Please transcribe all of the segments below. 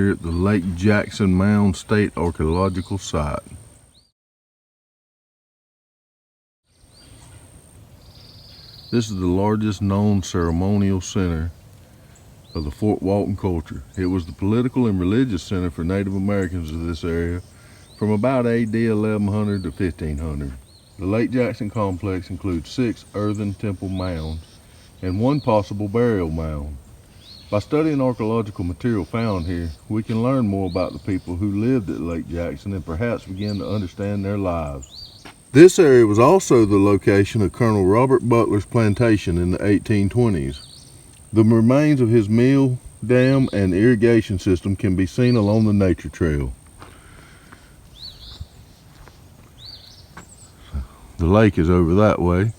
here at the Lake Jackson Mounds State Archeological Site. This is the largest known ceremonial center of the Fort Walton Culture. It was the political and religious center for Native Americans of this area from about AD 1100 to 1500. The Lake Jackson complex includes 6 earthen temple mounds and 1 possible burial mound. By studying archaeological material found here, we can learn more about the people who lived at Lake Jackson and perhaps begin to understand their lives. This area was also the location of Colonel Robert Butler's plantation in the 1820s. The remains of his mill, dam, and irrigation system can be seen along the nature trail. The lake is over that way.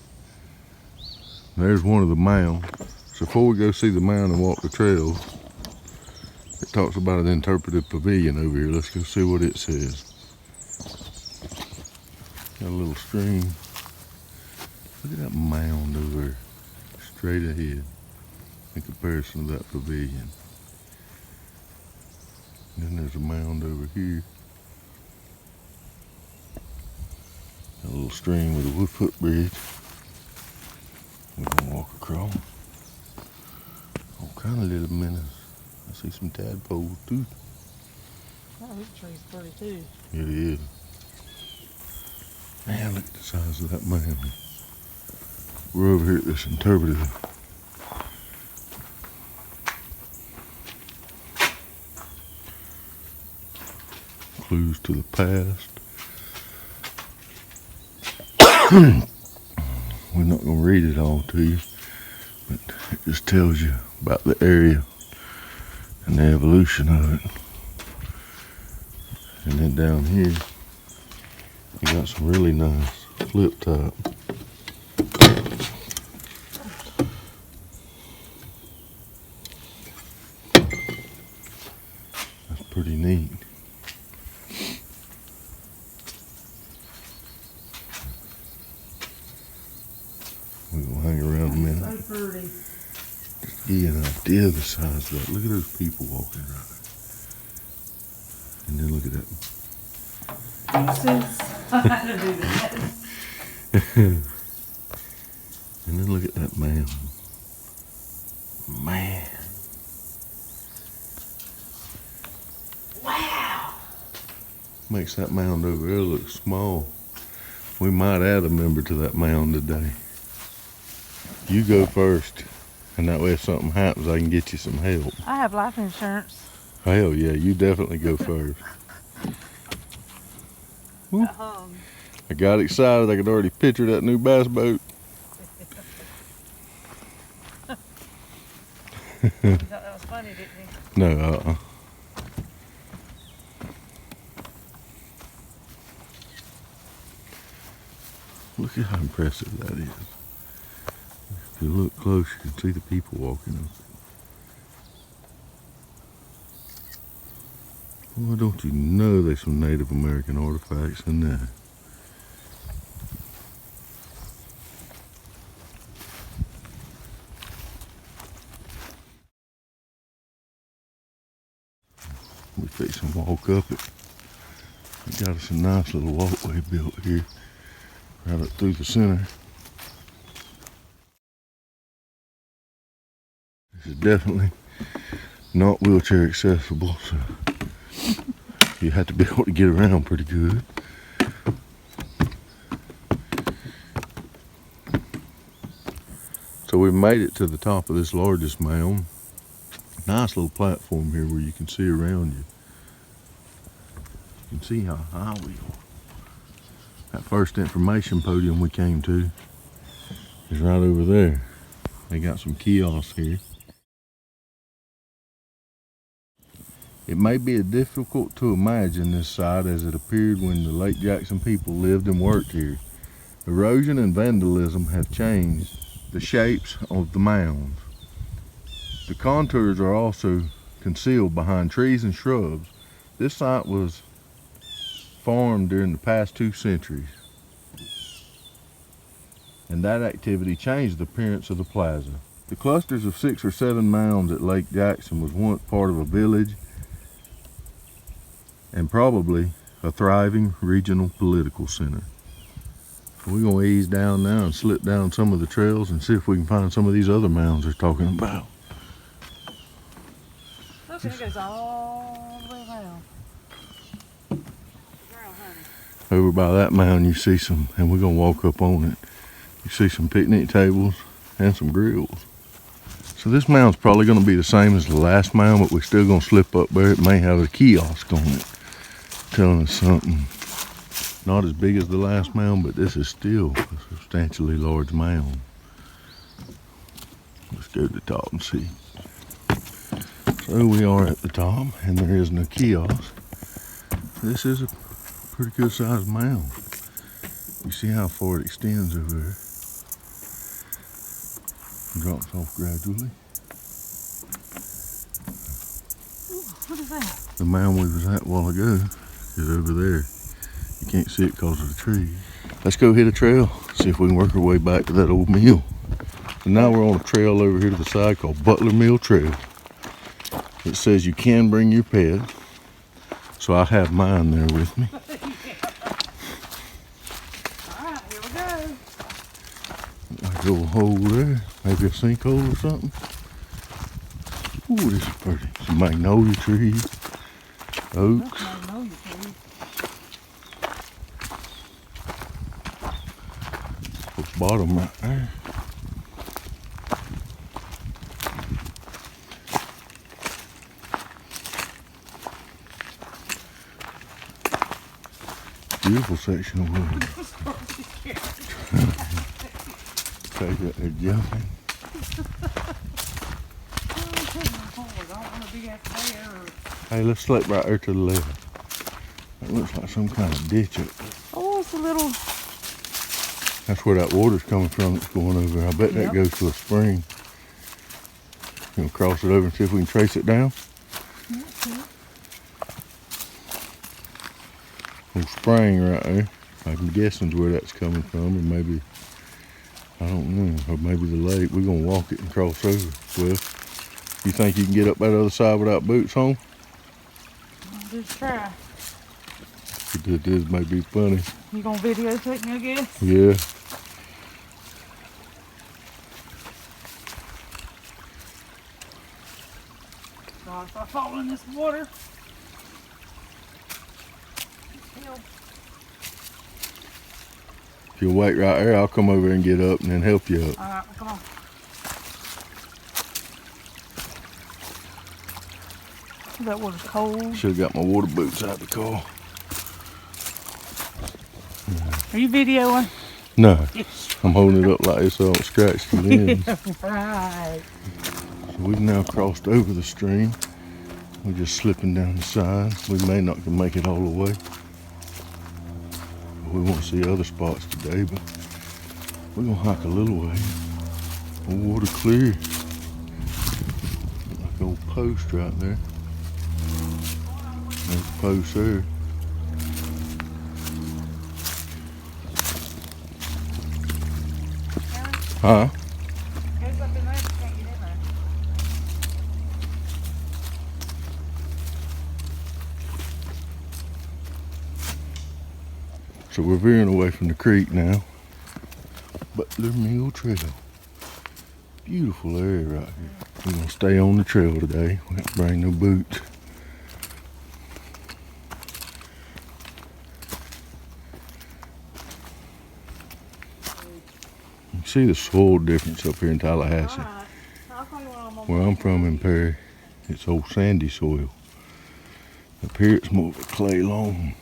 There's one of the mounds. So before we go see the mound and walk the trail, it talks about an interpretive pavilion over here. Let's go see what it says. Got a little stream. Look at that mound over there, straight ahead, in comparison to that pavilion. And then there's a mound over here. Got a little stream with a wood footbridge. We're gonna walk across. All kind of little minnows. I see some tadpoles too. Oh, this tree's pretty too. It is. Man, look at the size of that mound. We're over here at this interpretive. Clues to the past. We're not going to read it all to you, but it just tells you about the area and the evolution of it. And then down here, you got some really nice flip top. That's pretty neat. We're gonna hang around a minute. So pretty. Just give you an idea of the size of that. Look at those people walking around. And then look at that. I had to do that. And then look at that mound. Man. Wow. Makes that mound over there look small. We might add a member to that mound today. You go first. And that way if something happens, I can get you some help. I have life insurance. Hell yeah, you definitely go first. I got excited. I could already picture that new bass boat. You thought that was funny, didn't you? No, Look at how impressive that is. If you look close, you can see the people walking up. Well, don't you know there's some Native American artifacts in there? We fix and walk up it. We got us a nice little walkway built here, right up through the center. This is definitely not wheelchair accessible, so you have to be able to get around pretty good. So we made it to the top of this largest mound. Nice little platform here where you can see around you. You can see how high we are. That first information podium we came to is right over there. They got some kiosks here. It may be difficult to imagine this site as it appeared when the Lake Jackson people lived and worked here. Erosion and vandalism have changed the shapes of the mounds. The contours are also concealed behind trees and shrubs. This site was farmed during the past 2 centuries, and that activity changed the appearance of the plaza. The clusters of 6 or 7 mounds at Lake Jackson was once part of a village and probably a thriving regional political center. We're going to ease down now and slip down some of the trails and see if we can find some of these other mounds they're talking about. Look, it goes all the way around. Over by that mound you see some, and we're going to walk up on it, you see some picnic tables and some grills. So this mound's probably going to be the same as the last mound, but we're still going to slip up there. It may have a kiosk on it telling us something. Not as big as the last mound, but this is still a substantially large mound. Let's go to the top and see. So we are at the top, and there is no kiosk. This is a pretty good sized mound. You see how far it extends over there. Drops off gradually. Ooh, what is that? The mound we was at a while ago is over there. You can't see it because of the trees. Let's go hit a trail, see if we can work our way back to that old mill. So now we're on a trail over here to the side called Butler Mill Trail. It says you can bring your pet, so I have mine there with me. Alright, here we go. Like a little hole there, maybe a sinkhole or something. Ooh, this is pretty. Some magnolia trees, oaks. Magnolia trees. Bottom right there. Beautiful section of wood. Take that there jumping. Hey, let's slip right there to the left. That looks like some kind of ditch up there. Oh, it's a little. That's where that water's coming from that's going over. I bet that goes to a spring. You know, cross it over and see if we can trace it down. Okay. Little spring right there. I'm guessing where that's coming from, or maybe, I don't know, or maybe the lake. We're gonna walk it and cross over. Well, you think you can get up that other side without boots on? I'll just try. This may be funny. You gonna videotape me, I guess? Yeah. So if I fall in this water, If you'll wait right there, I'll come over and get up and then help you up. alright, come on. That water's cold. Should have got my water boots out of the car. Are you videoing? No, I'm holding it up like this so I don't scratch the lens. Right. So we've now crossed over the stream. We're just slipping down the side. We may not can make it all the way. We won't see other spots today, but we're gonna hike a little way. The water clear. Like an old post right there. There's a post there. Huh? Goes up in there, you can't get in there. So we're veering away from the creek now. Butler Mill Trail. Beautiful area right here. We're gonna stay on the trail today. We have to bring no boots. You can see the soil difference up here in Tallahassee. Alright. I'll call you when I'm on Where I'm from in Perry, it's old sandy soil. Up here it's more of a clay loam.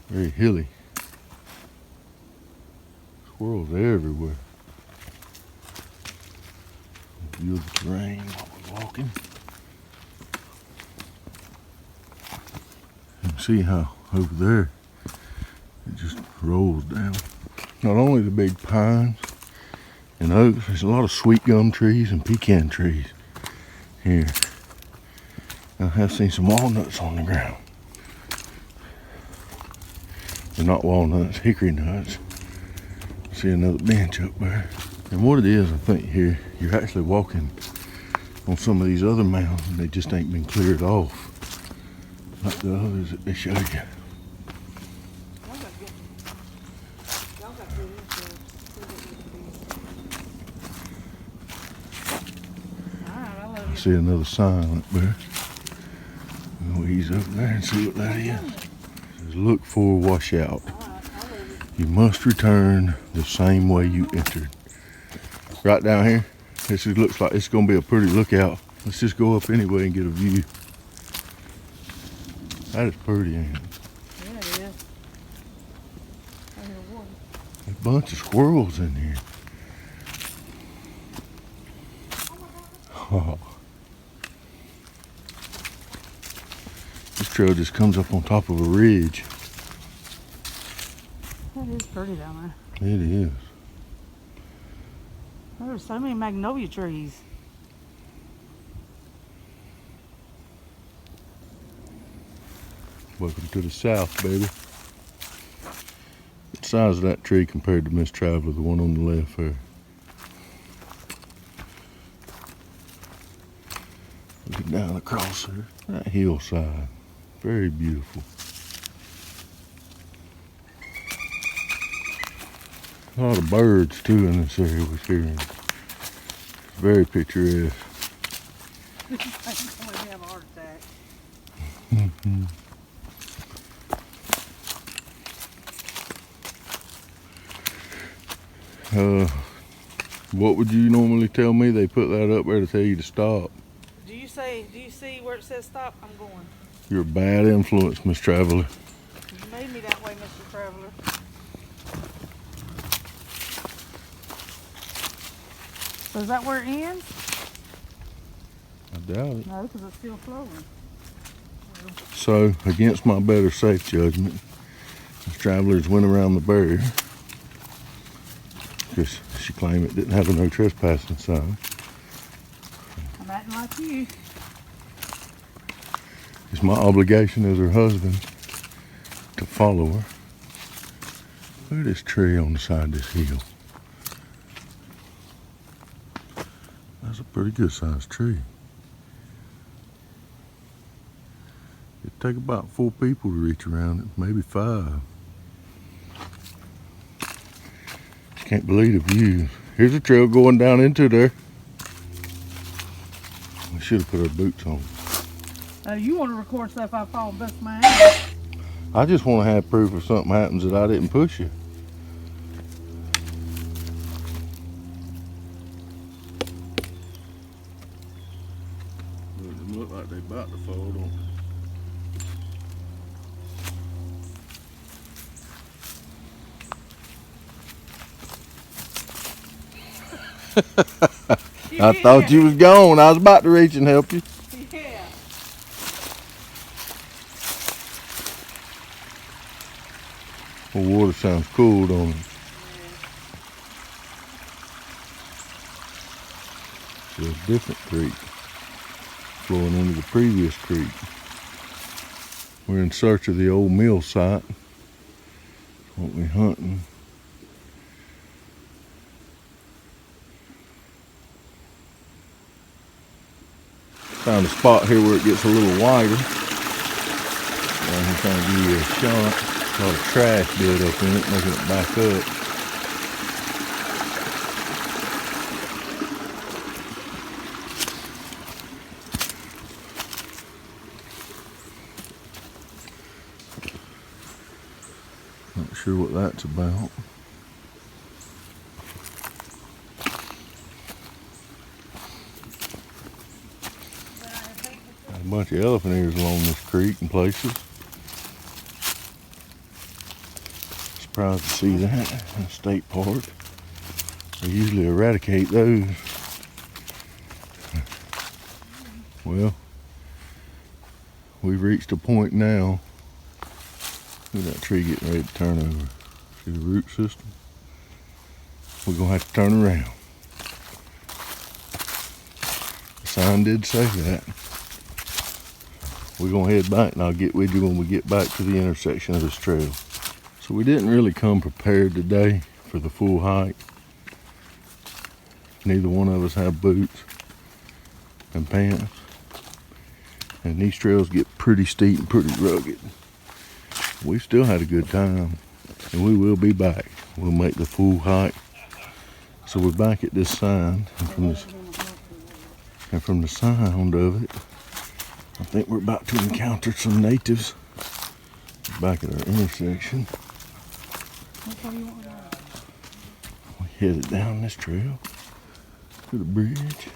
Very hilly. Squirrels everywhere. View of the terrain while we're walking. You can see how over there it just rolls down. Not only the big pines and oaks, there's a lot of sweet gum trees and pecan trees here. I have seen some walnuts on the ground. They're not walnuts, hickory nuts. See another bench up there. And what it is, I think here, you're actually walking on some of these other mounds, and they just ain't been cleared off like the others that they showed you. See another sign up there. We'll ease up there and see what that is. It says, look for washout. You must return the same way you entered. Right down here, this looks like it's gonna be a pretty lookout. Let's just go up anyway and get a view. That is pretty, ain't it? Yeah, it is. I hear water. A bunch of squirrels in here. Oh. This trail just comes up on top of a ridge. That is pretty down It is. there. There's so many magnolia trees. Welcome to the south, baby. The size of that tree compared to Miss Traveler, the one on the left there. Look down across there. That hillside. Very beautiful. A lot of birds too in this area we're hearing. Very picturesque. I think I'm gonna have a heart attack. What would you normally tell me? They put that up there to tell you to stop. Do you see where it says stop? I'm going. You're a bad influence, Miss Traveler. You made me that way, Mr. Traveler. So is that where it ends? I doubt it. No, because it's still flowing. So, against my better safe judgment, Miss Travelers went around the barrier because she claimed it didn't have a no trespassing sign. I'm acting like you. It's my obligation as her husband to follow her. Look at this tree on the side of this hill. That's a pretty good sized tree. It'd take about 4 people to reach around it, maybe 5. Can't believe the view. Here's a trail going down into there. We should have put our boots on. You want to record stuff I fall bust my ass. I just want to have proof if something happens that I didn't push you. They look like they about to fall, don't they? I thought you was gone. I was about to reach and help you. Yeah. The water sounds cool, don't it? It's a different creek flowing into the previous creek. We're in search of the old mill site. That's what we're hunting. Found a spot here where it gets a little wider. I'm trying to give you a shot. A lot of trash built up in it, making it back up. Not sure what that's about. A bunch of elephant ears along this creek in places. Surprised to see that in a state park. They usually eradicate those. Well, we've reached a point now. Look at that tree getting ready to turn over. See the root system? We're gonna have to turn around. The sign did say that. We're gonna head back and I'll get with you when we get back to the intersection of this trail. So we didn't really come prepared today for the full hike. Neither one of us have boots. and paths. And these trails get pretty steep and pretty rugged. We still had a good time, and we will be back. We'll make the full hike. So we're back at this sign, and from the sound of it, I think we're about to encounter some natives back at our intersection. We headed down this trail to the bridge.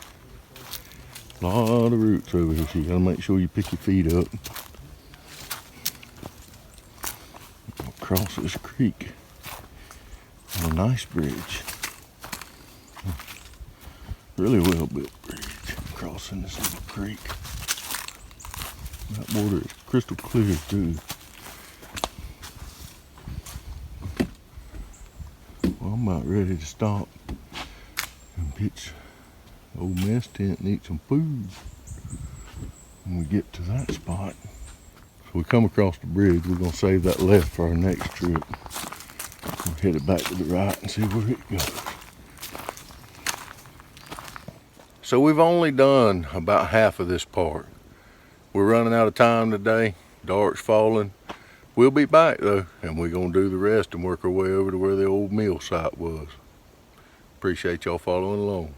A lot of roots over here, so you gotta make sure you pick your feet up. Across this creek on a nice bridge. Really well built bridge crossing this little creek. That water is crystal clear too. Well, I'm about ready to stop and pitch the old mess tent and eat some food when we get to that spot. So we come across the bridge, we're gonna save that left for our next trip. We'll head it back to the right and see where it goes. So we've only done about half of this part. We're running out of time today. Dark's falling. We'll be back though, and we're gonna do the rest and work our way over to where the old mill site was. Appreciate y'all following along.